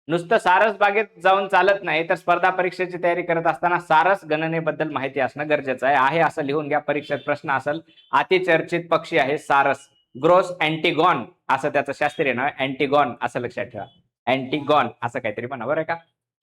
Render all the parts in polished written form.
नुसतं सारस बागेत जाऊन चालत नाही, तर स्पर्धा परीक्षेची तयारी करत असताना सारस गणनेबद्दल माहिती असणं गरजेचं आहे असं लिहून घ्या. परीक्षेत प्रश्न असेल. अतिचर्चित पक्षी आहे सारस. ग्रोस अँटिगॉन असं त्याचं शास्त्रीय नाव आहे. अँटिगॉन असं लक्षात ठेवा. अँटिगॉन असं काहीतरी म्हणा बरं का.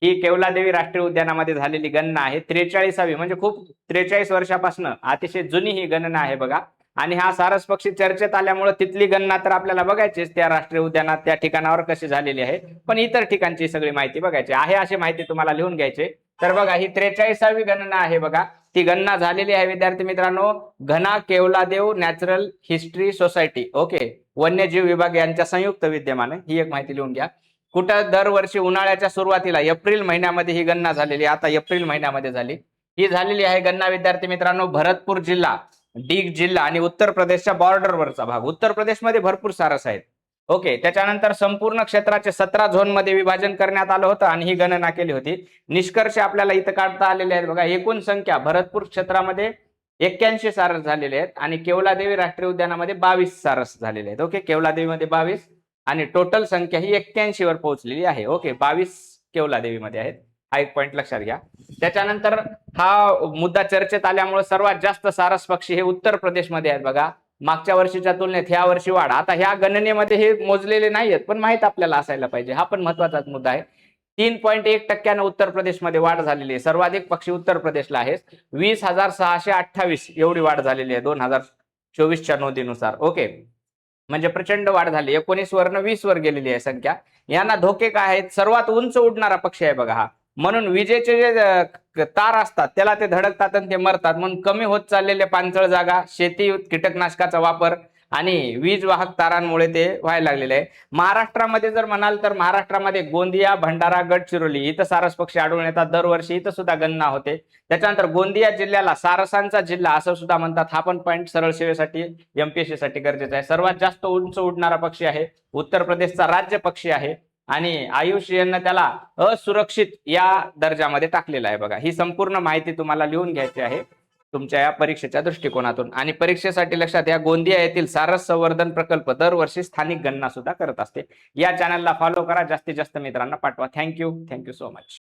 ही केवलादेवी राष्ट्रीय उद्यानामध्ये झालेली गणना आहे. 43वी म्हणजे खूप 43 वर्षापासून अतिशय जुनी ही गणना आहे बघा. आणि हा सारस पक्षी चर्चेत आल्यामुळे तिथली गणना तर आपल्याला बघायचीच, त्या राष्ट्रीय उद्यानात त्या ठिकाणावर कशी झालेली आहे, पण इतर ठिकाणची सगळी माहिती बघायची आहे. अशी माहिती तुम्हाला लिहून घ्यायची. तर बघा ही 43वी गणना आहे बघा. ती गणना झालेली आहे विद्यार्थी मित्रांनो घना Keoladeo natural history society, okay, वन्यजीव विभाग यांच्या संयुक्त विद्यमाने. ही एक माहिती लिहून घ्या. कुठं दरवर्षी उन्हाळ्याच्या सुरुवातीला एप्रिल महिन्यामध्ये ही गणना झालेली. आता एप्रिल महिन्यामध्ये झाली ही झालेली आहे गणना विद्यार्थी मित्रांनो. भरतपूर जिल्हा, डीग जिल्हा आणि उत्तर प्रदेशच्या बॉर्डरवरचा भाग. उत्तर प्रदेशमध्ये भरपूर सारस आहेत. ओके, त्याच्यानंतर संपूर्ण क्षेत्राचे 17 झोनमध्ये विभाजन करण्यात आलं होतं आणि ही गणना केली होती. निष्कर्ष आपल्याला इथं काढता आलेले आहेत बघा. एकूण संख्या भरतपूर क्षेत्रामध्ये 81 सारस झालेले आहेत आणि केवलादेवी राष्ट्रीय उद्यानामध्ये 22 सारस झालेले आहेत. ओके, केवलादेवीमध्ये 22 आणि टोटल संख्या ही 81 वर पोहोचलेली आहे. ओके, 22 केवलादेवीमध्ये आहेत. हा एक पॉईंट लक्षात घ्या. त्याच्यानंतर हा मुद्दा चर्चेत आल्यामुळे सर्वात जास्त सारस पक्षी हे उत्तर प्रदेशमध्ये आहेत बघा. मागच्या वर्षीच्या तुलनेत ह्या वर्षी वाढ. आता ह्या गणनेमध्ये हे मोजलेले नाहीयेत, पण माहित आपल्याला असायला पाहिजे. हा पण महत्वाचाच मुद्दा आहे. 3.1% उत्तर प्रदेशमध्ये वाढ झालेली आहे. सर्वाधिक पक्षी उत्तर प्रदेशला आहेत. 20,628 एवढी वाढ झालेली आहे 2024च्या नोंदीनुसार. ओके, म्हणजे प्रचंड वाढ झाली. 19 वरनं 20 वर गेलेली आहे संख्या. यांना धोके काय आहेत? सर्वात उंच उडणारा पक्षी आहे बघा हा. म्हणून विजेचे जे तार असतात त्याला ते धडकतात आणि ते मरतात. म्हणून कमी होत चाललेल्या पाणथळ जागा, शेती कीटकनाशकाचा वापर आणि वीज वाहक तारांमुळे ते व्हायला लागलेले आहे. महाराष्ट्रामध्ये जर म्हणाल तर महाराष्ट्रामध्ये गोंदिया, भंडारा, गडचिरोली इथं सारस पक्षी आढळून येतात दरवर्षी. इथं सुद्धा गणना होते. त्याच्यानंतर गोंदिया जिल्ह्याला सारसांचा जिल्हा असं सुद्धा म्हणतात. हा पण पॉईंट सरळ सेवेसाठी एमपीएससी साठी गरजेचा आहे. सर्वात जास्त उंच उडणारा पक्षी आहे. उत्तर प्रदेशचा राज्य पक्षी आहे आणि आयुष्यनं त्याला असुरक्षित या दर्जामध्ये टाकलेला आहे बघा. ही संपूर्ण माहिती तुम्हाला लिहून घ्यायची आहे तुमच्या या परीक्षेच्या दृष्टिकोनातून. आणि परीक्षेसाठी लक्षात या गोंदिया येथील सारस संवर्धन प्रकल्प दरवर्षी स्थानिक गणना सुद्धा करत असते. या चॅनलला फॉलो करा, जास्तीत जास्त मित्रांना पाठवा. Thank you so much.